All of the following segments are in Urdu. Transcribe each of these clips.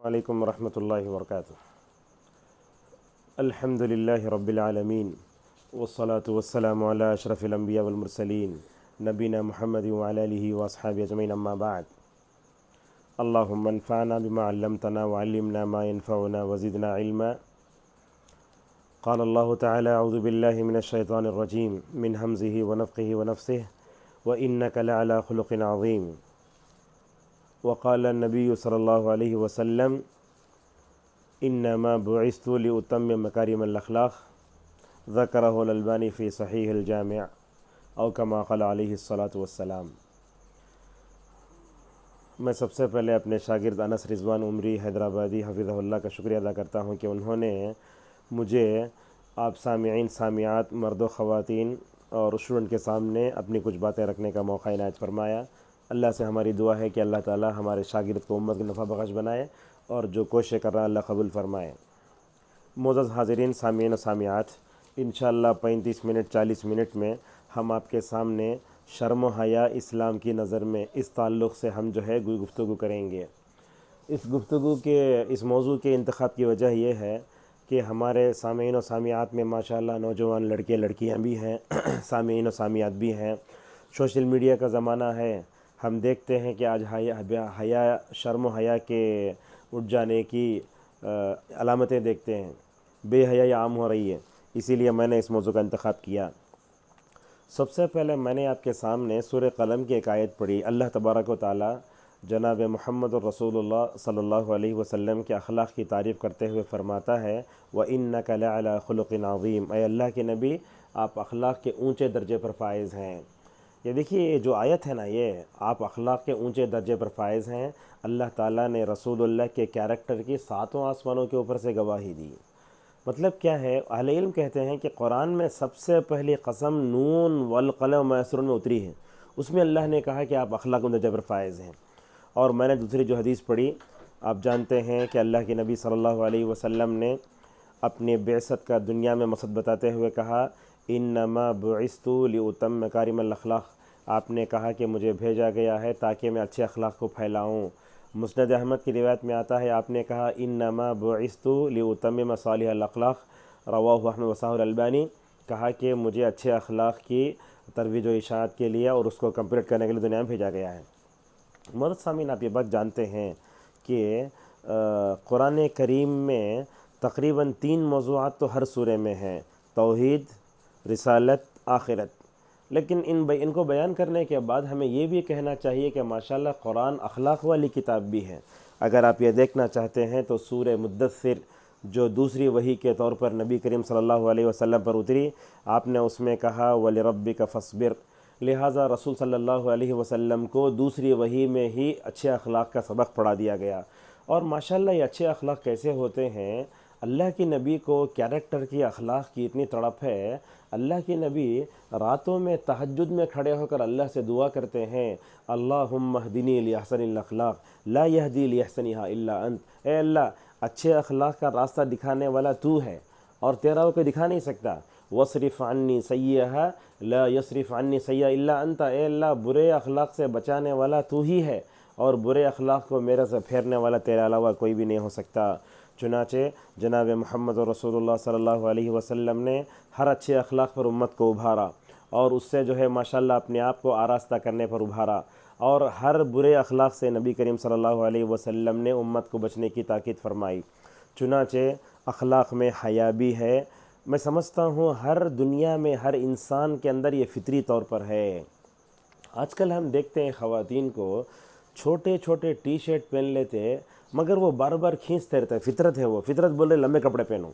علیکم ورحمۃ اللہ وبرکاتہ۔ الحمد للہ رب العالمین والصلاة والسلام علی اشرف الانبیاء والمرسلین نبینا محمد وعلی آلہ واصحابہ اجمعین، اما بعد۔ اللہم انفعنا بما علمتنا وعلمنا ما ينفعنا وزدنا علما۔ قال اللہ تعالی اعوذ باللہ من الشیطان الرجیم من ہمزہ ونفخہ ونفثہ وإنک لعلی خلق عظیم۔ وقال النبی صلی اللہ علیہ وسلم انما بعثت لأتمم مکارم الاخلاق، ذکرہ الالبانی فی صحیح الجامع، او کما قال علیہ الصلاۃ والسلام۔ میں سب سے پہلے اپنے شاگرد انس رضوان عمری حیدرآبادی حفظہ اللہ کا شکریہ ادا کرتا ہوں کہ انہوں نے مجھے آپ سامعین سامعات مرد و خواتین اور اسٹوڈنٹ کے سامنے اپنی کچھ باتیں رکھنے کا موقع عنایت فرمایا۔ اللہ سے ہماری دعا ہے کہ اللہ تعالی ہمارے شاگرد کو امت کے نفع بخش بنائے اور جو کوشش کر رہا ہے اللہ قبول فرمائے۔ معزز حاضرین سامعین و سامعات، انشاءاللہ 35 منٹ 40 منٹ میں ہم آپ کے سامنے شرم و حیا اسلام کی نظر میں اس تعلق سے ہم جو ہے گفتگو کریں گے۔ اس گفتگو کے اس موضوع کے انتخاب کی وجہ یہ ہے کہ ہمارے سامعین و سامعات میں ماشاءاللہ نوجوان لڑکے لڑکیاں بھی ہیں، سامعین و سامعات بھی ہیں۔ سوشل میڈیا کا زمانہ ہے، ہم دیکھتے ہیں کہ آج حیا شرم و حیا کے اٹھ جانے کی علامتیں دیکھتے ہیں، بے حیائی عام ہو رہی ہے، اسی لیے میں نے اس موضوع کا انتخاب کیا۔ سب سے پہلے میں نے آپ کے سامنے سورہ قلم کی ایک آیت پڑھی۔ اللہ تبارک و تعالی جناب محمد الرسول اللہ صلی اللہ علیہ وسلم کے اخلاق کی تعریف کرتے ہوئے فرماتا ہے وَإِنَّكَ لَعَلَىٰ خُلُقٍ عَظِيمٍ، اے اللہ کے نبی آپ اخلاق کے اونچے درجے پر فائز ہیں۔ یہ دیکھیے یہ جو آیت ہے نا، یہ آپ اخلاق کے اونچے درجے پر فائز ہیں، اللہ تعالیٰ نے رسول اللہ کے کیریکٹر کی 7 آسمانوں کے اوپر سے گواہی دی۔ مطلب کیا ہے؟ اہل علم کہتے ہیں کہ قرآن میں سب سے پہلی قسم نون والقلم وما یسطرون میں اتری ہے، اس میں اللہ نے کہا کہ آپ اخلاق کے درجے پر فائز ہیں۔ اور میں نے دوسری جو حدیث پڑھی، آپ جانتے ہیں کہ اللہ کے نبی صلی اللہ علیہ وسلم نے اپنی بعثت کا دنیا میں مقصد بتاتے ہوئے کہا انما بعثت لأتمم مکارم الاخلاق، آپ نے کہا کہ مجھے بھیجا گیا ہے تاکہ میں اچھے اخلاق کو پھیلاؤں۔ مسند احمد کی روایت میں آتا ہے آپ نے کہا انما بعثت لأتمم صالح الاخلاق، رواہ احمد وصححہ الالبانی، کہا کہ مجھے اچھے اخلاق کی ترویج و اشاعت کے لیے اور اس کو کمپلیٹ کرنے کے لیے دنیا میں بھیجا گیا ہے۔ معزز سامعین، آپ یہ بات جانتے ہیں کہ قرآن کریم میں تقریباً 3 موضوعات تو ہر سورے میں ہیں، توحید، رسالت، آخرت۔ لیکن ان کو بیان کرنے کے بعد ہمیں یہ بھی کہنا چاہیے کہ ماشاءاللہ قرآن اخلاق والی کتاب بھی ہے۔ اگر آپ یہ دیکھنا چاہتے ہیں تو سورہ مدثر جو دوسری وحی کے طور پر نبی کریم صلی اللہ علیہ وسلم پر اتری، آپ نے اس میں کہا وَلِرَبِّكَ فَاصْبِرْ، لہٰذا رسول صلی اللہ علیہ وسلم کو دوسری وحی میں ہی اچھے اخلاق کا سبق پڑھا دیا گیا۔ اور ماشاءاللہ یہ اچھے اخلاق کیسے ہوتے ہیں؟ اللہ کی نبی کو کیریکٹر کی اخلاق کی اتنی تڑپ ہے، اللہ کی نبی راتوں میں تہجد میں کھڑے ہو کر اللہ سے دعا کرتے ہیں اللہم اہدنی لاحسن الاخلاق لا یہدی لاحسنہا الا انت، اے اللہ اچھے اخلاق کا راستہ دکھانے والا تو ہے اور تیرا وہ کوئی دکھا نہیں سکتا۔ وَاصْرِفْ عَنِّي سَيِّئَهَا لَا يَصْرِفْ عَنِّي سَيِّئَهَا إِلَّا أَنْتَ، اے اللہ برے اخلاق سے بچانے والا تو ہی ہے اور برے اخلاق کو میرے سے پھیرنے والا تیرے علاوہ کوئی بھی نہیں ہو سکتا۔ چنانچہ جناب محمد رسول اللہ صلی اللہ علیہ وسلم نے ہر اچھے اخلاق پر امت کو ابھارا اور اس سے جو ہے ماشاءاللہ اپنے آپ کو آراستہ کرنے پر ابھارا، اور ہر برے اخلاق سے نبی کریم صلی اللہ علیہ وسلم نے امت کو بچنے کی تاکید فرمائی۔ چنانچہ اخلاق میں حیا بھی ہے۔ میں سمجھتا ہوں ہر دنیا میں ہر انسان کے اندر یہ فطری طور پر ہے۔ آج کل ہم دیکھتے ہیں خواتین کو چھوٹے چھوٹے ٹی شرٹ پہن لیتے مگر وہ بار بار کھینچتے رہتے ہیں، فطرت ہے، وہ فطرت بول رہے لمبے کپڑے پہنو۔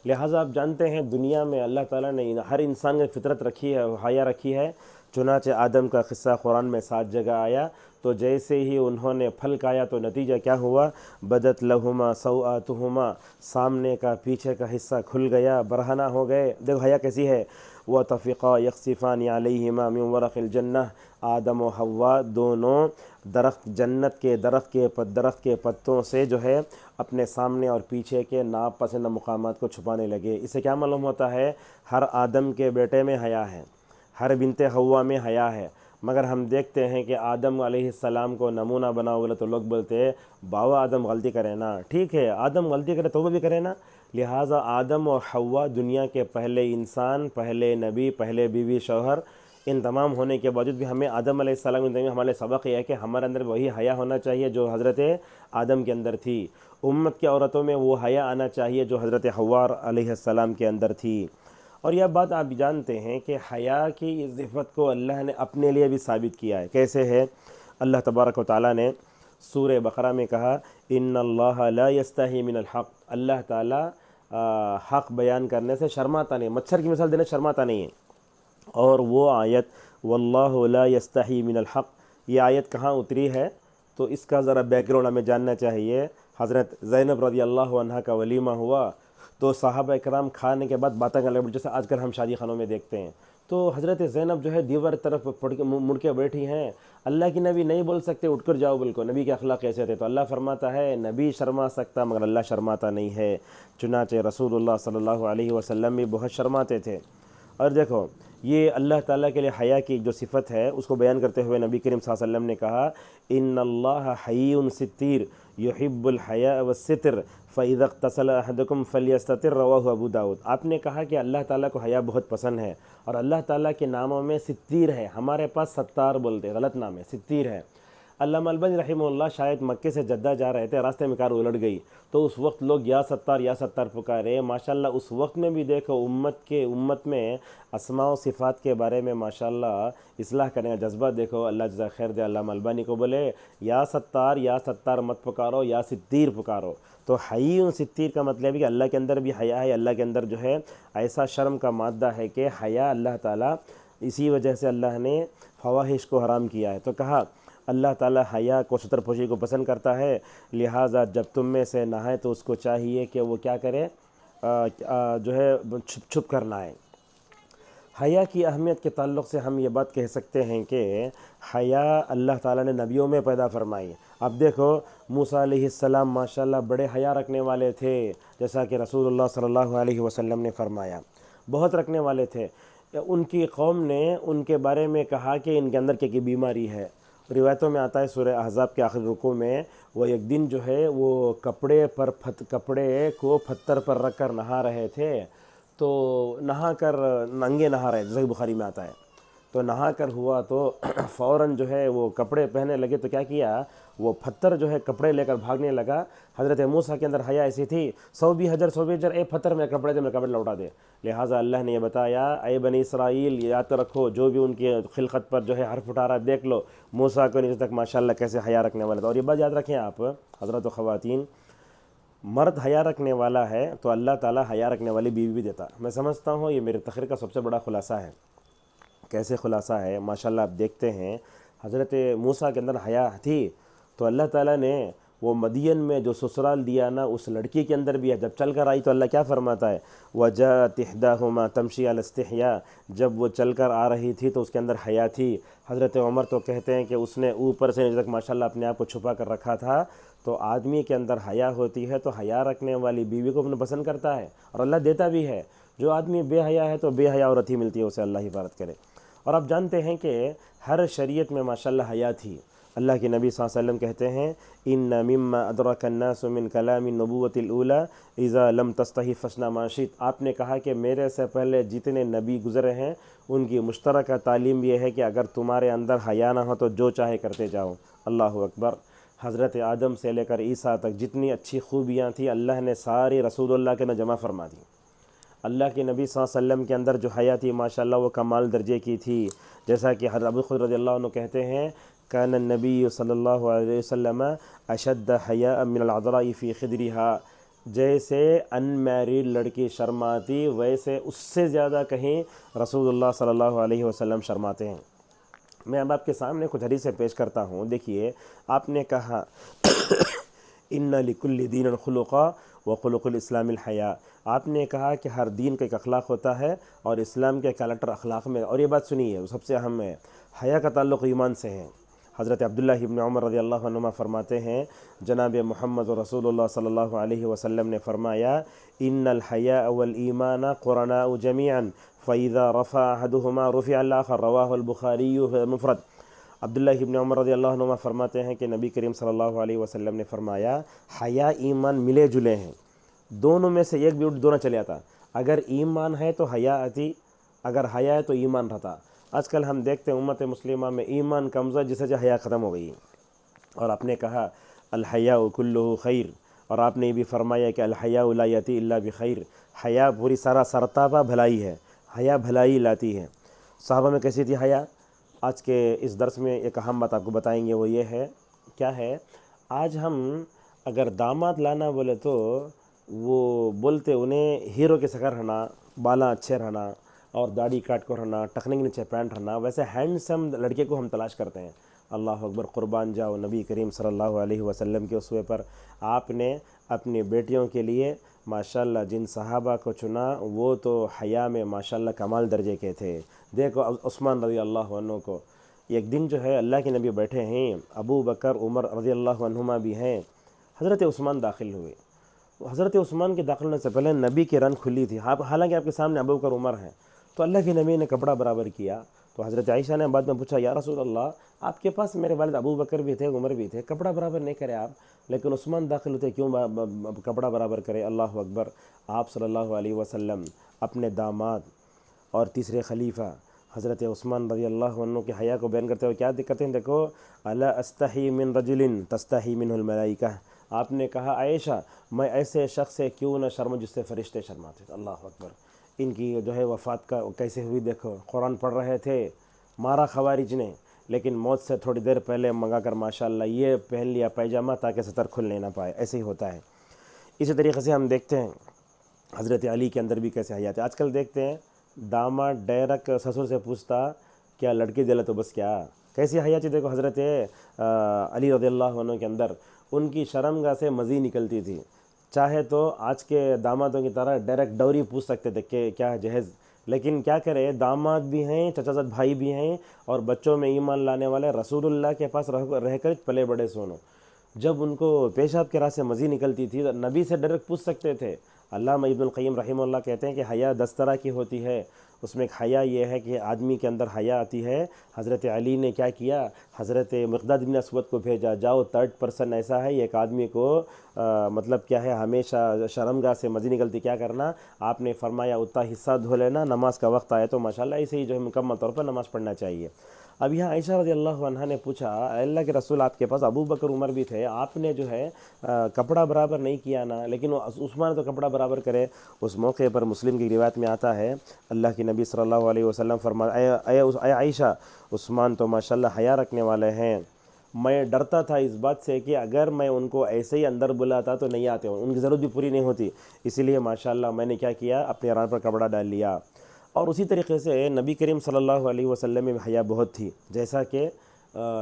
لہٰذا آپ جانتے ہیں دنیا میں اللہ تعالیٰ نے ہر انسان کی فطرت رکھی ہے، حیا رکھی ہے۔ چنانچہ آدم کا قصہ قرآن میں 7 جگہ آیا، تو جیسے ہی انہوں نے پھل کھایا تو نتیجہ کیا ہوا؟ بدت لہما سوآتہما، سامنے کا پیچھے کا حصہ کھل گیا، برہنہ ہو گئے۔ دیکھو حیا کیسی ہے۔ وَطَفِقَا يَخْصِفَانِ عَلَيْهِمَا مِنْ وَرَقِ الْجَنَّةِ، آدم و حوا دونوں جنت کے درخت کے پتوں سے جو ہے اپنے سامنے اور پیچھے کے ناپسند مقامات کو چھپانے لگے۔ اس سے کیا معلوم ہوتا ہے؟ ہر آدم کے بیٹے میں حیا ہے، ہر بنت حوا میں حیا ہے، مگر ہم دیکھتے ہیں کہ آدم علیہ السلام کو نمونہ بناؤ بولے تو لوگ بولتے ہیں باوا آدم غلطی کرے نا، ٹھیک ہے آدم غلطی کرے تو وہ بھی کرے نا، لہٰذا آدم اور حوا دنیا کے پہلے انسان، پہلے نبی، پہلے بیوی شوہر، ان تمام ہونے کے باوجود بھی ہمیں آدم علیہ السلام کے ہمارے سبق یہ ہے کہ ہمارے اندر وہی حیا ہونا چاہیے جو حضرت آدم کے اندر تھی، امت کی عورتوں میں وہ حیا آنا چاہیے جو حضرت حوا علیہ السلام کے اندر تھی۔ اور یہ بات آپ جانتے ہیں کہ حیا کی اس صفت کو اللہ نے اپنے لیے بھی ثابت کیا ہے، کیسے ہے؟ اللہ تبارک و تعالیٰ نے سورہ بقرہ میں کہا ان اللہ لا یستحی من الحق، اللہ تعالیٰ حق بیان کرنے سے شرماتا نہیں، مچھر کی مثال دینے شرماتا نہیں ہے۔ اور وہ آیت واللہ لا یستحی من الحق، یہ آیت کہاں اتری ہے؟ تو اس کا ذرا بیک گراؤنڈ ہمیں جاننا چاہیے۔ حضرت زینب رضی اللہ عنہ کا ولیمہ ہوا تو صحابہ کرام کھانے کے بعد باتیں کرنے لگے، جیسے آج کل ہم شادی خانوں میں دیکھتے ہیں۔ تو حضرت زینب جو ہے دیوار طرف مڑ کے بیٹھی ہیں، اللہ کی نبی نہیں بول سکتے اٹھ کر جاؤ، بالکل نبی کے اخلاق کیسے تھے؟ تو اللہ فرماتا ہے نبی شرما سکتا مگر اللہ شرماتا نہیں ہے، چنانچہ رسول اللہ صلی اللہ علیہ وسلم بھی بہت شرماتے تھے۔ اور دیکھو یہ اللہ تعالیٰ کے لیے حیا کی جو صفت ہے اس کو بیان کرتے ہوئے نبی کریم صلی اللہ علیہ وسلم نے کہا ان اللہ حی ستیر یحب الحیاء والستر فاذا اغتسل احدکم فلیستتر، رواہ ابو داؤد۔ آپ نے کہا کہ اللہ تعالیٰ کو حیا بہت پسند ہے، اور اللہ تعالیٰ کے ناموں میں ستیر ہے، ہمارے پاس ستار بولتے، غلط نام ہے، ستیر ہے۔ علامہ البانی رحمہ اللہ شاید مکے سے جدہ جا رہے تھے، راستے میں کار الٹ گئی تو اس وقت لوگ یا ستار پکارے، ماشاءاللہ اس وقت میں بھی دیکھو امت میں اسماء و صفات کے بارے میں ماشاءاللہ اصلاح کرنے کا جذبہ دیکھو، اللہ جزا خیر دے۔ علامہ البانی کو بولے یا ستار مت پکارو، یا ستیر پکارو۔ تو حی ستیر کا مطلب ہے کہ اللہ کے اندر بھی حیا ہے، اللہ کے اندر جو ہے ایسا شرم کا مادہ ہے کہ حیا اللہ تعالیٰ، اسی وجہ سے اللہ نے فواحش کو حرام کیا ہے۔ تو کہا اللہ تعالیٰ حیا کو، ستر پوشی کو پسند کرتا ہے، لہٰذا جب تم میں سے نہائے تو اس کو چاہیے کہ وہ کیا کرے، جو ہے چھپ کر نہائے۔ حیا کی اہمیت کے تعلق سے ہم یہ بات کہہ سکتے ہیں کہ حیا اللہ تعالیٰ نے نبیوں میں پیدا فرمائی۔ اب دیکھو موسیٰ علیہ السلام ماشاءاللہ بڑے حیا رکھنے والے تھے، جیسا کہ رسول اللہ صلی اللہ علیہ وسلم نے فرمایا، بہت رکھنے والے تھے۔ ان کی قوم نے ان کے بارے میں کہا کہ ان کے اندر کی بیماری ہے۔ روایتوں میں آتا ہے سورہ احزاب کے آخری رکوع میں وہ ایک دن جو ہے وہ کپڑے کو پتھر پر رکھ کر نہا رہے تھے، تو نہا کر ننگے نہا رہے، صحیح بخاری میں آتا ہے۔ تو نہا کر ہوا تو فوراً جو ہے وہ کپڑے پہننے لگے، تو کیا کیا، وہ پتھر جو ہے کپڑے لے کر بھاگنے لگا۔ حضرت موسیٰ کے اندر حیا ایسی تھی، سو بھی حجر اے پتھر میں کپڑے دے، میں کپڑے لوٹا دے۔ لہٰذا اللہ نے یہ بتایا اے بنی اسرائیل یاد رکھو، جو بھی ان کی خلقت پر جو ہے حرف اٹھا رہا ہے دیکھ لو، موسیٰ کو نیچے تک ماشاءاللہ کیسے حیا رکھنے والا تھا۔ اور یہ بات یاد رکھیں آپ حضرت و خواتین، مرد حیا رکھنے والا ہے تو اللہ تعالیٰ حیا رکھنے والی بیوی بھی دیتا۔ میں سمجھتا ہوں یہ میرے تقریر کا سب سے بڑا خلاصہ ہے۔ کیسے خلاصہ ہے؟ ماشاءاللہ آپ دیکھتے ہیں حضرت موسیٰ کے اندر حیا تھی تو اللہ تعالیٰ نے وہ مدین میں جو سسرال دیا نا اس لڑکی کے اندر بھی ہے۔ جب چل کر آئی تو اللہ کیا فرماتا ہے وَجَاءَتْ إِحْدَاهُمَا تَمْشِي عَلَى اسْتِحْيَاءٍ، جب وہ چل کر آ رہی تھی تو اس کے اندر حیا تھی۔ حضرت عمر تو کہتے ہیں کہ اس نے اوپر سے نیچے تک ماشاءاللہ اپنے آپ کو چھپا کر رکھا تھا۔ تو آدمی کے اندر حیا ہوتی ہے تو حیا رکھنے والی بیوی کو اپنے پسند کرتا ہے، اور اللہ دیتا بھی ہے۔ جو آدمی بے حیا ہے تو بے حیا عورت ہی ملتی ہے، اسے اللہ حفاظت کرے۔ اور آپ جانتے ہیں کہ ہر شریعت میں ماشاءاللہ حیا تھی۔ اللہ کے نبی صلی اللہ علیہ وسلم کہتے ہیں ان مما ادرک الناس من کلام النبوۃ الاولی اذا لم تستحی فاصنع ما شئت۔ آپ نے کہا کہ میرے سے پہلے جتنے نبی گزرے ہیں ان کی مشترکہ تعلیم یہ ہے کہ اگر تمہارے اندر حیا نہ ہو تو جو چاہے کرتے جاؤ۔ اللہ اکبر۔ حضرت آدم سے لے کر عیسیٰ تک جتنی اچھی خوبیاں تھیں اللہ نے ساری رسول اللہ کے جمع فرما دی۔ اللہ کے نبی صلی اللہ علیہ وسلم کے اندر جو حیا تھی ماشاءاللہ وہ کمال درجے کی تھی، جیسا کہ حضرت ابو خضر رضی اللہ عنہ کہتے ہیں کان النبی صلی اللہ علیہ وسلم اشد حیاء من العذراء فی خدرها، جیسے ان میریڈ لڑکی شرماتی ویسے اس سے زیادہ کہیں رسول اللہ صلی اللہ علیہ وسلم شرماتے ہیں۔ میں اب آپ کے سامنے کچھ حدیثیں پیش کرتا ہوں۔ دیکھیے آپ نے کہا ان لکل دین خلقا وخلق الاسلام الحیاء، آپ نے کہا کہ ہر دین کا ایک اخلاق ہوتا ہے اور اسلام کے کیریکٹر اخلاق میں، اور یہ بات سنیے سب سے اہم ہے، حیا کا تعلق ایمان سے ہے۔ حضرت عبداللہ ابن عمر رضی اللہ عنہما فرماتے ہیں جناب محمد رسول اللہ صلی اللہ علیہ وسلم نے فرمایا ان الحیاء والایمان قرناء جمیعا فاذا رفع احدهما رفع الاخر رواہ البخاری فی المفرد۔ عبداللہ ابن عمر رضی اللہ عنہما فرماتے ہیں کہ نبی کریم صلی اللہ علیہ وسلم نے فرمایا حیا ایمان ملے جلے ہیں، دونوں میں سے ایک بھی اٹھ دو نہ چلے آتا، اگر ایمان ہے تو حیا آتی، اگر حیا ہے تو ایمان رہتا۔ آج کل ہم دیکھتے ہیں امت مسلمہ میں ایمان کمزور جس سے حیا ختم ہو گئی، اور آپ نے کہا الحیاء کلہ خیر، اور آپ نے یہ بھی فرمایا کہ الحیاء لا یاتی الا بخیر، حیا پوری سارا سرتابہ بھلائی ہے، حیا بھلائی لاتی ہے۔ صحابہ میں کیسی تھی حیا؟ آج کے اس درس میں ایک اہم بات آپ کو بتائیں گے، وہ یہ ہے، کیا ہے؟ آج ہم اگر داماد لانا بولے تو وہ بولتے انہیں ہیرو کے سکر رہنا، بالا اچھے رہنا اور داڑھی کاٹ کر رہنا، ٹخنے کے نیچے پینٹ رہنا، ویسے ہینڈسم لڑکے کو ہم تلاش کرتے ہیں۔ اللہ اکبر، قربان جاؤ نبی کریم صلی اللہ علیہ وسلم کے اسوے پر۔ آپ نے اپنی بیٹیوں کے لیے ماشاءاللہ جن صحابہ کو چنا وہ تو حیا میں ماشاءاللہ کمال درجے کے تھے۔ دیکھو عثمان رضی اللہ عنہ کو، ایک دن جو ہے اللہ کے نبی بیٹھے ہیں، ابو بکر عمر رضی اللہ عنہما بھی ہیں، حضرت عثمان داخل ہوئے۔ حضرت عثمان کے داخل ہونے سے پہلے نبی کی رن کھلی تھی، حالانکہ آپ کے سامنے ابو بکر عمر ہیں، تو اللہ کے نبی نے کپڑا برابر کیا۔ تو حضرت عائشہ نے بعد میں پوچھا یا رسول اللہ، آپ کے پاس میرے والد ابو بکر بھی تھے، عمر بھی تھے، کپڑا برابر نہیں کرے آپ، لیکن عثمان داخل ہوتے کیوں کپڑا برابر کرے؟ اللہ اکبر۔ آپ صلی اللہ علیہ وسلم اپنے داماد اور تیسرے خلیفہ حضرت عثمان رضی اللہ عنہ کے حیا کو بیان کرتے ہوئے کیا کرتے ہیں؟ دیکھو، الا استحی من رجل تستحی منہ الملائکہ، آپ نے کہا عائشہ میں ایسے شخص سے کیوں نہ شرم جس سے فرشتے شرماتے تھے۔ اللہ اکبر۔ ان کی جو ہے وفات کا کیسے ہوئی دیکھو، قرآن پڑھ رہے تھے، مارا خوارج نے، لیکن موت سے تھوڑی دیر پہلے منگا کر ماشاءاللہ یہ پہن لیا پیجامہ تاکہ ستر کھلنے نہ پائے، ایسے ہی ہوتا ہے۔ اسی طریقے سے ہم دیکھتے ہیں حضرت علی کے اندر بھی کیسے حیا تھے۔ آج کل دیکھتے ہیں داماد ڈائریکٹ سسر سے پوچھتا کیا لڑکی دے لے تو بس کیا، کیسی حیا تھی دیکھو حضرت علی رضی اللہ عنہ کے اندر، ان کی شرمگاہ سے مزی نکلتی تھی، چاہے تو آج کے دامادوں کی طرح ڈائریکٹ ڈوری پوچھ سکتے تھے کہ کیا جہیز، لیکن کیا کرے، داماد بھی ہیں، چچا زاد بھائی بھی ہیں، اور بچوں میں ایمان لانے والے رسول اللہ کے پاس رہ کر پلے بڑے سونو، جب ان کو پیشاب کے راہ سے مزی نکلتی تھی تو نبی سے ڈائریکٹ پوچھ سکتے تھے۔ علامہ ابن القیم رحمہ اللہ کہتے ہیں کہ حیا 10 طرح کی ہوتی ہے، اس میں ایک حیا یہ ہے کہ آدمی کے اندر حیا آتی ہے۔ حضرت علی نے کیا کیا، حضرت مقداد بن اسود کو بھیجا، جاؤ 3rd person ایسا ہے ایک آدمی کو مطلب کیا ہے ہمیشہ شرمگاہ سے مزی نکلتی، کیا کرنا؟ آپ نے فرمایا اتنا حصہ دھو لینا، نماز کا وقت آئے تو ماشاءاللہ ایسے ہی جو ہے مکمل طور پر نماز پڑھنا چاہیے۔ اب یہاں عائشہ رضی اللہ عنہا نے پوچھا اے اللہ کے رسول، آپ کے پاس ابو بکر عمر بھی تھے، آپ نے جو ہے کپڑا برابر نہیں کیا نا، لیکن عثمان تو کپڑا برابر کرے۔ اس موقع پر مسلم کی روایت میں آتا ہے اللہ کے نبی صلی اللہ علیہ وسلم فرمایا اے عائشہ، عثمان تو ماشاءاللہ حیا رکھنے والے ہیں، میں ڈرتا تھا اس بات سے کہ اگر میں ان کو ایسے ہی اندر بلاتا تو نہیں آتے، ان کی ضرورت بھی پوری نہیں ہوتی، اسی لیے ماشاءاللہ میں نے کیا کیا، اپنے ران پر کپڑا ڈال لیا۔ اور اسی طریقے سے نبی کریم صلی اللہ علیہ وسلم میں حیا بہت تھی، جیسا کہ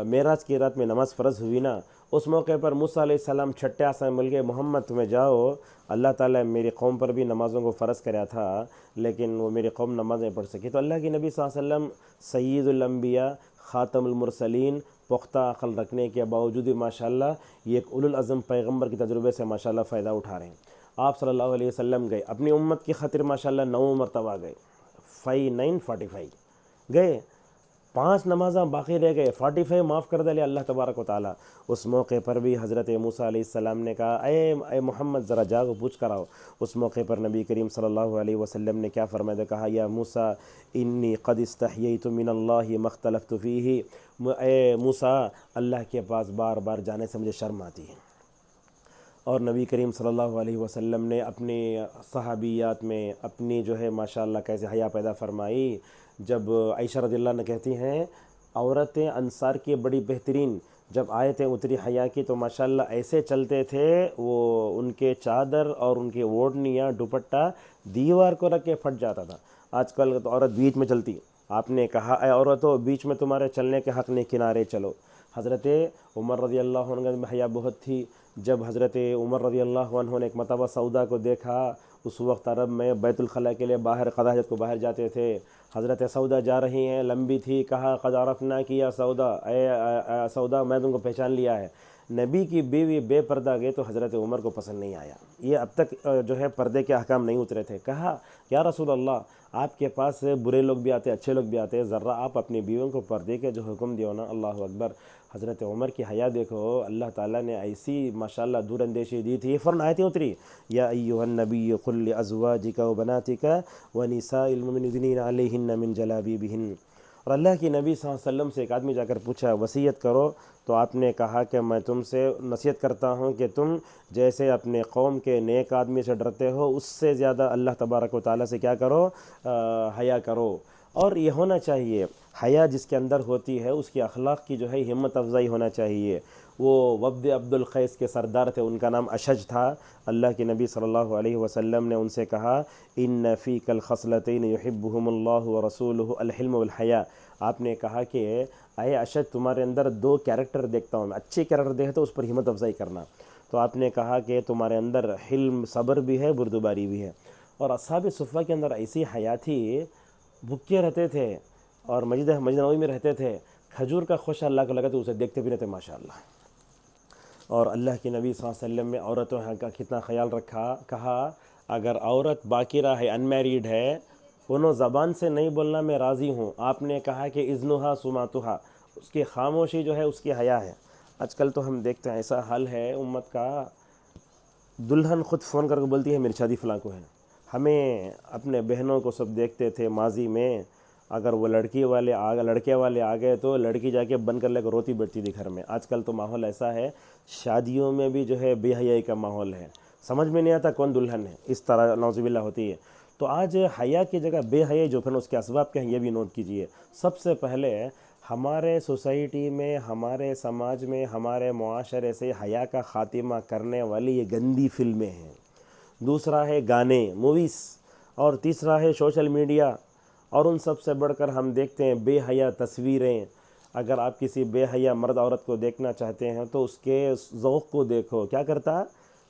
معراج کی رات میں نماز فرض ہوئی نا، اس موقع پر موسیٰ علیہ السلام چھٹے آسمان مل گئے، محمد تمہیں جاؤ، اللہ تعالیٰ میری قوم پر بھی نمازوں کو فرض کرا تھا لیکن وہ میری قوم نماز نہیں پڑھ سکی، تو اللہ کی نبی صلی اللہ علیہ وسلم سید الانبیاء خاتم المرسلین، پختہ عقل رکھنے کے باوجود ماشاءاللہ یہ ایک اولو العزم پیغمبر کے تجربے سے ماشاءاللہ فائدہ اٹھا رہے ہیں۔ آپ صلی اللہ علیہ وسلم گئے اپنی امت کی خاطر ماشاءاللہ 9 مرتبہ گئے، 945 گئے، 5 نمازاں باقی رہ گئے، 45 معاف کر دے اللہ تبارک و تعالیٰ۔ اس موقع پر بھی حضرت موسیٰ علیہ السلام نے کہا اے محمد ذرا جاؤ پوچھ کر آؤ۔ اس موقع پر نبی کریم صلی اللہ علیہ وسلم نے کیا فرمایا، کہا یا موسیٰ انی قد استحییت من اللہ ما اختلفت فیہ، اے موسیٰ اللہ کے پاس بار بار جانے سے مجھے شرم آتی ہے۔ اور نبی کریم صلی اللہ علیہ وسلم نے اپنی صحابیات میں اپنی جو ہے ماشاءاللہ کیسے حیا پیدا فرمائی۔ جب عائشہ رضی اللہ عنہ کہتی ہیں عورتیں انصار کی بڑی بہترین، جب آیتیں اتری حیا کی تو ماشاءاللہ ایسے چلتے تھے، وہ ان کے چادر اور ان کی اوڑھنیاں دوپٹہ دیوار کو رکھ کے پھٹ جاتا تھا۔ آج کل تو عورت بیچ میں چلتی، آپ نے کہا اے عورتوں بیچ میں تمہارے چلنے کے حق نہیں، کنارے چلو۔ حضرت عمر رضی اللہ عنہ میں حیا بہت تھی، جب حضرت عمر رضی اللہ عنہ نے ایک مرتبہ سودا کو دیکھا، اس وقت عرب میں بیت الخلاء کے لیے باہر قضاء حاجت کو باہر جاتے تھے، حضرت سودا جا رہی ہیں، لمبی تھی، کہا قد عرفنا کی یا سودا، اے سودا میں تم کو پہچان لیا ہے۔ نبی کی بیوی بے پردہ گئے تو حضرت عمر کو پسند نہیں آیا، یہ اب تک جو ہے پردے کے احکام نہیں اترے تھے۔ کہا یا رسول اللہ، آپ کے پاس برے لوگ بھی آتے، اچھے لوگ بھی آتے، ذرا آپ اپنی بیویوں کو پردے کے جو حکم دیو نا۔ اللہ اکبر، حضرت عمر کی حیا دیکھو، اللہ تعالیٰ نے ایسی ماشاءاللہ دور اندیشی دی تھی، فوراً آیتیں اتری، یا ایھا النبی قل لازواجک وبناتک ونساء المؤمنین علیہن من جلابیبہن۔ اور اللہ کی نبی صلی اللہ علیہ وسلم سے ایک آدمی جا کر پوچھا وصیت کرو، تو آپ نے کہا کہ میں تم سے نصیحت کرتا ہوں کہ تم جیسے اپنے قوم کے نیک آدمی سے ڈرتے ہو، اس سے زیادہ اللہ تبارک و تعالیٰ سے کیا کرو، حیا کرو۔ اور یہ ہونا چاہیے، حیا جس کے اندر ہوتی ہے اس کی اخلاق کی جو ہے ہمت افزائی ہونا چاہیے۔ وہ وفد عبد القیس کے سردار تھے، ان کا نام اشج تھا۔ اللہ کے نبی صلی اللہ علیہ وسلم نے ان سے کہا ان فیک الخصلتین یحبہم اللہ ورسولہ الحلم والحیا۔ آپ نے کہا کہ اے اشج، تمہارے اندر دو کیریکٹر دیکھتا ہوں میں، اچھے کیریکٹر دیکھے تو اس پر ہمت افزائی کرنا۔ تو آپ نے کہا کہ تمہارے اندر حلم، صبر بھی ہے، بردباری بھی ہے۔ اور اصحاب صفہ کے اندر ایسی حیا تھی، بھوکے رہتے تھے اور مسجد نبوی میں رہتے تھے، کھجور کا خوشہ اللہ کو لگا تو اسے دیکھتے بھی رہتے ماشاءاللہ۔ اور اللہ کے نبی صلی اللہ علیہ وسلم نے عورتوں کا کتنا خیال رکھا، کہا اگر عورت باکرہ ہے، انمیریڈ ہے، انہوں زبان سے نہیں بولنا میں راضی ہوں۔ آپ نے کہا کہ اذنہا سماتہا، اس کی خاموشی جو ہے اس کی حیا ہے۔ آج کل تو ہم دیکھتے ہیں ایسا حال ہے امت کا، دلہن خود فون کر کے بولتی ہے میری شادی فلاں کو ہے۔ ہمیں اپنے بہنوں کو سب دیکھتے تھے ماضی میں، اگر وہ لڑکے والے آ گئے تو لڑکی جا کے بند کر لے کر روتی بیٹھتی تھی گھر میں۔ آج کل تو ماحول ایسا ہے، شادیوں میں بھی جو ہے بے حیائی کا ماحول ہے، سمجھ میں نہیں آتا کون دلہن ہے، اس طرح نعوذ باللہ ہوتی ہے۔ تو آج حیا کی جگہ بے حیائی جو پھر اس کے اسباب کیا ہیں یہ بھی نوٹ کیجئے۔ سب سے پہلے ہمارے سوسائٹی میں، ہمارے سماج میں، ہمارے معاشرے سے حیا کا خاتمہ کرنے والی یہ گندی فلمیں ہیں، دوسرا ہے گانے، موویز، اور تیسرا ہے سوشل میڈیا، اور ان سب سے بڑھ کر ہم دیکھتے ہیں بے حیا تصویریں۔ اگر آپ کسی بے حیا مرد عورت کو دیکھنا چاہتے ہیں تو اس کے ذوق کو دیکھو، کیا کرتا،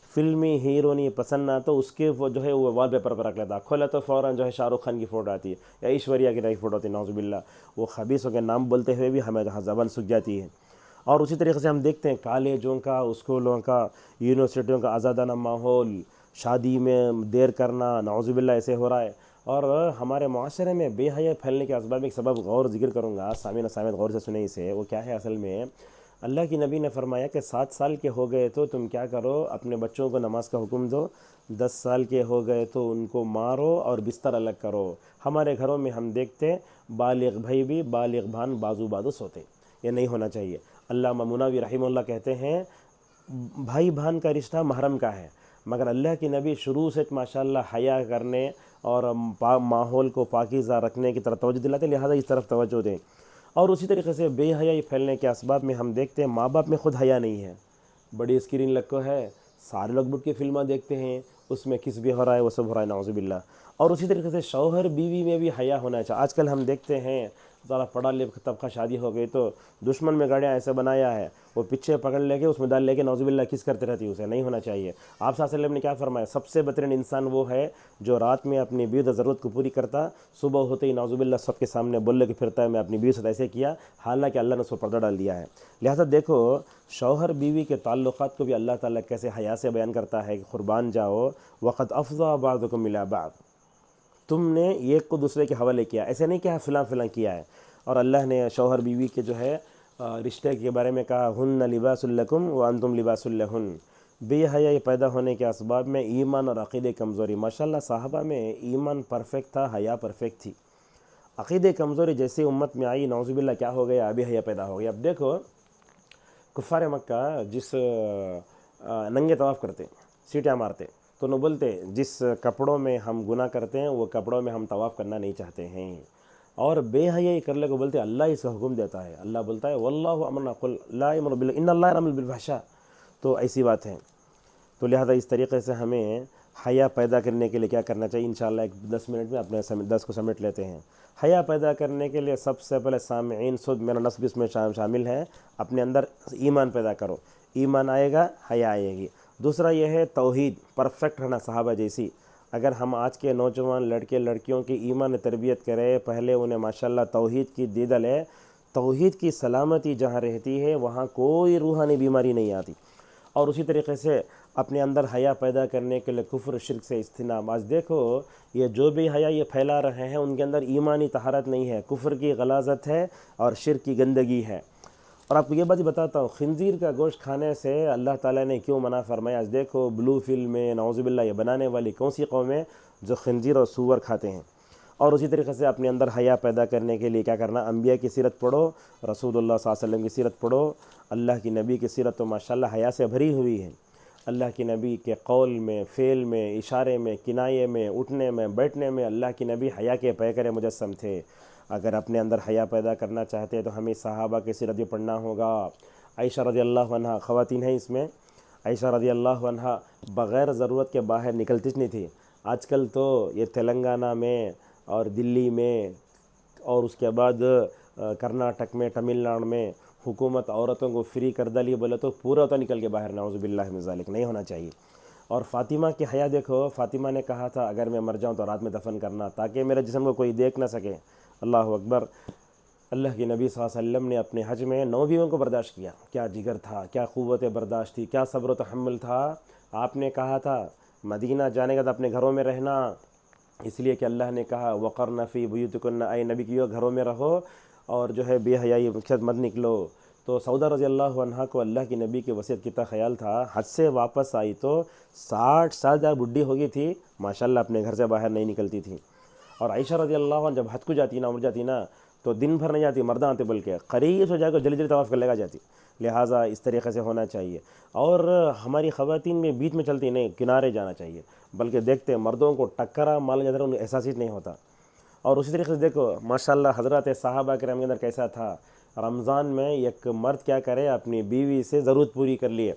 فلمی ہیرونی پسند نہ تو اس کے وہ جو ہے وہ وال پیپر پر رکھ لیتا، کھولا تو فوراً جو ہے شاہ رخ خان کی فوٹو آتی ہے یا ایشوریا کی فوٹو آتی ہے، نعوذ باللہ۔ وہ خبیثوں کے نام بولتے ہوئے بھی ہمیں زبان سوکھ جاتی ہے۔ اور اسی طریقے سے ہم دیکھتے ہیں کالجوں کا، اسکولوں کا، یونیورسٹیوں کا آزادانہ ماحول، شادی میں دیر کرنا، نعوذ باللہ ایسے ہو رہا ہے۔ اور ہمارے معاشرے میں بے حیا پھیلنے کے اسباب ایک سبب غور ذکر کروں گا، سامعین غور سے سنیں اسے۔ وہ کیا ہے اصل میں، اللہ کی نبی نے فرمایا کہ 7 سال کے ہو گئے تو تم کیا کرو، اپنے بچوں کو نماز کا حکم دو، 10 سال کے ہو گئے تو ان کو مارو اور بستر الگ کرو۔ ہمارے گھروں میں ہم دیکھتے بالغ بھائی بھی بالغ بہن بازو بازو سوتے، یہ نہیں ہونا چاہیے۔ علامہ مناوی رحمہ اللہ کہتے ہیں بھائی بہن کا رشتہ محرم کا ہے، مگر اللہ کی نبی شروع سے ماشاءاللہ حیا کرنے اور ماحول کو پاکیزہ رکھنے کی طرف توجہ دلاتے، لہذا اس طرف توجہ دیں۔ اور اسی طریقے سے بے حیائی پھیلنے کے اسباب میں ہم دیکھتے ہیں ماں باپ میں خود حیا نہیں ہے، بڑی اسکرین لگو ہے، سارے لوگ بیٹھ کے فلمیں دیکھتے ہیں، اس میں کس بھی ہو رہا ہے، وہ سب ہو رہا ہے، نعوذ باللہ۔ اور اسی طریقے سے شوہر بیوی میں بھی حیا ہونا چاہیے۔ آج کل ہم دیکھتے ہیں ذرا پڑھا لکھا طبقہ شادی ہو گئی تو دشمن میں گاڑیاں ایسے بنایا ہے، وہ پیچھے پکڑ لے کے اس میں ڈال لے کے نعوذ باللہ کس کرتے رہتی ہے، اسے نہیں ہونا چاہیے۔ آپ صلی اللہ علیہ وسلم نے کیا فرمایا، سب سے بہترین انسان وہ ہے جو رات میں اپنی بیوی ضرورت کو پوری کرتا، صبح ہوتے ہی نعوذ باللہ سب کے سامنے بول لے کے پھرتا ہے میں اپنی بیوی سے ایسے کیا، حالانکہ اللہ نے اس پر پردہ ڈال دیا ہے۔ لہذا دیکھو شوہر بیوی کے تعلقات کو بھی اللہ تعالیٰ کیسے حیا سے بیان کرتا ہے کہ قربان جاؤ وقد افضى بعضكم الى بعض، تم نے ایک کو دوسرے کے حوالے کیا، ایسے نہیں کہ فلاں فلاں کیا ہے۔ اور اللہ نے شوہر بیوی کے جو ہے رشتے کے بارے میں کہا ہن لباس لکم وانتم لباس لہن۔ بے حیائی پیدا ہونے کے اسباب میں ایمان اور عقیدے کمزوری، ماشاءاللہ صحابہ میں ایمان پرفیکٹ تھا، حیا پرفیکٹ تھی، عقیدے کمزوری جیسے امت میں آئی نعوذ باللہ کیا ہو گیا، بے حیا پیدا ہو گیا۔ اب دیکھو کفار مکہ جس ننگے طواف کرتے، سیٹیاں مارتے تو نہ بولتے جس کپڑوں میں ہم گناہ کرتے ہیں وہ کپڑوں میں ہم طواف کرنا نہیں چاہتے ہیں، اور بے حیائی کرنے کو بولتے اللہ اس کا حکم دیتا ہے، اللہ بولتا ہے واللہ امرنا قل لا امر ان اللہ امر بالفحشاء، تو ایسی بات ہے۔ تو لہذا اس طریقے سے ہمیں حیا پیدا کرنے کے لیے کیا کرنا چاہیے، انشاءاللہ 10 منٹ میں اپنے 10 کو سمیٹ لیتے ہیں۔ حیا پیدا کرنے کے لیے سب سے پہلے سامعین سود میرا نصب اس میں شامل ہے، اپنے اندر ایمان پیدا کرو، ایمان آئے گا حیا آئے گی۔ دوسرا یہ ہے توحید، پرفیکٹ رہنا صحابہ جیسی، اگر ہم آج کے نوجوان لڑکے لڑکیوں کی ایمان تربیت کریں، پہلے انہیں ماشاءاللہ توحید کی دید لے، توحید کی سلامتی جہاں رہتی ہے وہاں کوئی روحانی بیماری نہیں آتی۔ اور اسی طریقے سے اپنے اندر حیا پیدا کرنے کے لیے کفر شرک سے اجتناب۔ آج دیکھو یہ جو بھی حیا یہ پھیلا رہے ہیں ان کے اندر ایمانی طہارت نہیں ہے، کفر کی غلاظت ہے اور شرک کی گندگی ہے۔ اور آپ کو یہ بات بتاتا ہوں، خنزیر کا گوشت کھانے سے اللہ تعالیٰ نے کیوں منع فرمایا؟ آج دیکھو بلو فلم میں نعوذ باللہ یہ بنانے والی کون سی قوم ہے جو خنزیر اور سور کھاتے ہیں۔ اور اسی طریقے سے اپنے اندر حیا پیدا کرنے کے لیے کیا کرنا؟ انبیاء کی سیرت پڑھو، رسول اللہ صلی اللہ علیہ وسلم کی سیرت پڑھو۔ اللہ کی نبی کی سیرت تو ماشاءاللہ حیا سے بھری ہوئی ہے۔ اللہ کی نبی کے قول میں، فعل میں، اشارے میں، کنایے میں، اٹھنے میں، بیٹھنے میں اللہ کی نبی حیا کے پیکر مجسم تھے۔ اگر اپنے اندر حیا پیدا کرنا چاہتے ہیں تو ہمیں صحابہ کی سیرت بھی پڑھنا ہوگا۔ عائشہ رضی اللہ عنہ خواتین ہیں اس میں، عائشہ رضی اللہ عنہ بغیر ضرورت کے باہر نکلتی نہیں تھی۔ آج کل تو یہ تلنگانہ میں اور دلی میں اور اس کے بعد کرناٹک میں، تمل ناڈو میں حکومت عورتوں کو فری کر ڈالی، بولے تو پورا تو نکل کے باہر، نعوذ باللہ من ذالک، نہیں ہونا چاہیے۔ اور فاطمہ کی حیا دیکھو، فاطمہ نے کہا تھا اگر میں مر جاؤں تو رات میں دفن کرنا تاکہ میرے جسم کو کوئی دیکھ نہ سکے۔ اللہ اکبر۔ اللہ کے نبی صلی اللہ علیہ وسلم نے اپنے حج میں 9 بیویوں کو برداشت کیا۔ کیا جگر تھا، کیا قوت برداشت تھی، کیا صبر و تحمل تھا۔ آپ نے کہا تھا مدینہ جانے کا تو اپنے گھروں میں رہنا، اس لیے کہ اللہ نے کہا وقرن فی بیوتکن، اے نبی کیو گھروں میں رہو اور جو ہے بے حیائی مت نکلو۔ تو سعودہ رضی اللہ عنہ کو اللہ کی نبی کی وصیت کتنا خیال تھا، حج سے واپس آئی تو 60 سال جب بڈھی ہو گئی تھی ماشاءاللہ اپنے گھر سے باہر نہیں نکلتی تھی۔ اور عائشہ رضی اللہ عنہ جب حج کو جاتی نا، عمر جاتی نا، تو دن بھر نہیں جاتی، مرداں آتے بلکہ قریب سے جا کر جلدی جلدی طواف کر لے گا جاتی۔ لہٰذا اس طریقے سے ہونا چاہیے۔ اور ہماری خواتین میں بیچ میں چلتی نہیں، کنارے جانا چاہیے، بلکہ دیکھتے مردوں کو ٹکرا مال جاتا ہے انہیں احساس ہی نہیں ہوتا۔ اور اسی طریقے سے دیکھو ماشاءاللہ حضرات صحابہ کرام کے اندر کیسا تھا، رمضان میں ایک مرد کیا کرے اپنی بیوی سے ضرورت پوری کر لیے۔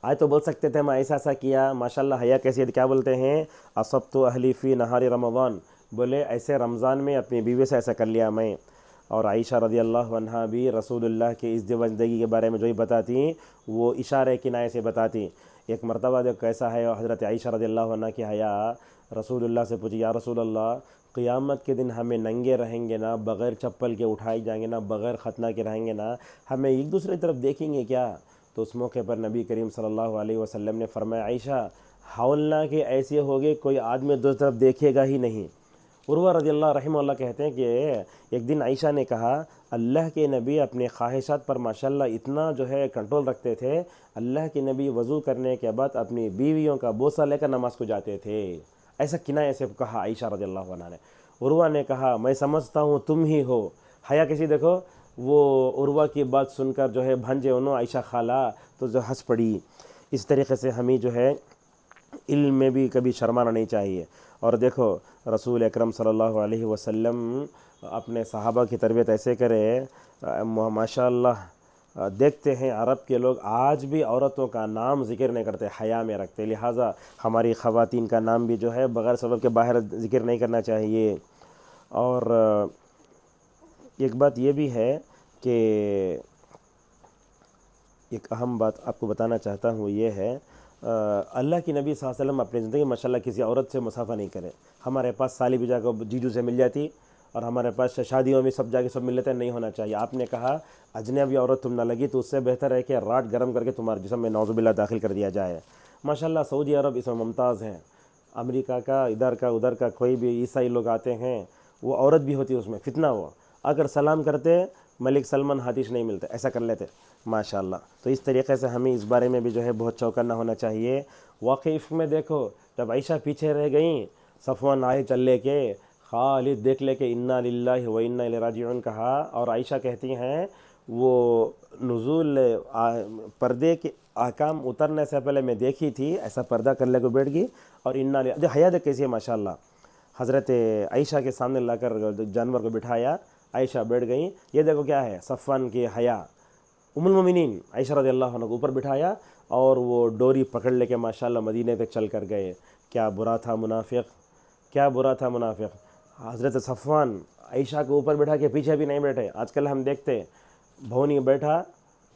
آج تو بول سکتے تھے میں ایسا کیا، ماشاءاللہ حیا کیسی ہے، کیا بولتے ہیں اصبت اہلی فی نہار رمضان، بولے ایسے رمضان میں اپنی بیوی سے ایسا کر لیا میں۔ اور عائشہ رضی اللہ عنہ بھی رسول اللہ کی اس زندگی کے بارے میں جو ہی بتاتی وہ اشارے کنایے سے بتاتی۔ ایک مرتبہ جو کیسا ہے حضرت عائشہ رضی اللہ عنہ کی حیا، رسول اللہ سے پوچھی یا رسول اللہ قیامت کے دن ہمیں ننگے رہیں گے نا، بغیر چپل کے اٹھائے جائیں گے نا، بغیر ختنہ کے رہیں گے نا، ہمیں ایک دوسرے کی طرف دیکھیں گے کیا؟ تو اس موقع پر نبی کریم صلی اللہ علیہ وسلم نے فرمایا عائشہ ہولنا کہ ایسے ہوگے کوئی آدمی دوسری طرف دیکھے گا ہی نہیں۔ عروہ رضی اللہ رحمہ اللہ کہتے ہیں کہ ایک دن عائشہ نے کہا اللہ کے نبی اپنے خواہشات پر ماشاءاللہ اتنا جو ہے کنٹرول رکھتے تھے، اللہ کے نبی وضو کرنے کے بعد اپنی بیویوں کا بوسہ لے کر نماز کو جاتے تھے۔ ایسا کنایے سے کہا عائشہ رضی اللہ عنہ نے۔ عروہ نے کہا میں سمجھتا ہوں تم ہی ہو۔ حیا کسی دیکھو، وہ عروہ کی بات سن کر جو ہے بھنجے انہوں عائشہ خالہ تو جو ہنس پڑی۔ اس طریقے سے ہمیں جو ہے علم میں بھی کبھی شرمانا نہیں چاہیے۔ اور دیکھو رسول اکرم صلی اللہ علیہ وسلم اپنے صحابہ کی تربیت ایسے کرے، ماشاءاللہ دیکھتے ہیں عرب کے لوگ آج بھی عورتوں کا نام ذکر نہیں کرتے، حیا میں رکھتے، لہٰذا ہماری خواتین کا نام بھی جو ہے بغیر سبب کے باہر ذکر نہیں کرنا چاہیے۔ اور ایک بات یہ بھی ہے کہ ایک اہم بات آپ کو بتانا چاہتا ہوں، یہ ہے اللہ کی نبی صلی اللہ علیہ وسلم اپنی زندگی ماشاءاللہ کسی عورت سے مسافہ نہیں کرے۔ ہمارے پاس سالی بھی جا کر جیجو سے مل جاتی اور ہمارے پاس شادیوں میں سب جا کے سب مل لیتے، نہیں ہونا چاہیے۔ آپ نے کہا اجنبی عورت تم نہ لگی تو اس سے بہتر ہے کہ راٹ گرم کر کے تمہارے جسم میں نعوذ باللہ داخل کر دیا جائے۔ ماشاءاللہ سعودی عرب اس میں ممتاز ہیں، امریکہ کا ادھر کا ادھر کا کوئی بھی عیسائی لوگ آتے ہیں، وہ عورت بھی ہوتی ہے اس میں فتنہ ہوا، اگر سلام کرتے ملک سلمان ہاتیش نہیں ملتے، ایسا کر لیتے ماشاءاللہ۔ تو اس طریقے سے ہمیں اس بارے میں بھی جو ہے بہت چوکنا ہونا چاہیے۔ واقعف میں دیکھو جب عائشہ پیچھے رہ گئیں، صفوان آئے چل لے کے، خالد دیکھ لے کے انا للہ و انا الیہ راجعون کہا، اور عائشہ کہتی ہیں وہ نزول پردے کے احکام اترنے سے پہلے میں دیکھی تھی، ایسا پردہ کر لے کو بیٹھ گئی، اور انا حیا دیکھ کیسی ہے ماشاءاللہ۔ حضرت عائشہ کے سامنے لا کر جانور کو بٹھایا، عائشہ بیٹھ گئیں، یہ دیکھو کیا ہے صفوان کی حیا۔ ام المومنین عائشہ رضی اللہ عنہ کو اوپر بٹھایا اور وہ ڈوری پکڑ لے کے ماشاءاللہ مدینے تک چل کر گئے۔ کیا برا تھا منافق، کیا برا تھا منافق۔ حضرت صفوان عائشہ کو اوپر بیٹھا کے پیچھے بھی نہیں بیٹھے۔ آج کل ہم دیکھتے بھونی بیٹھا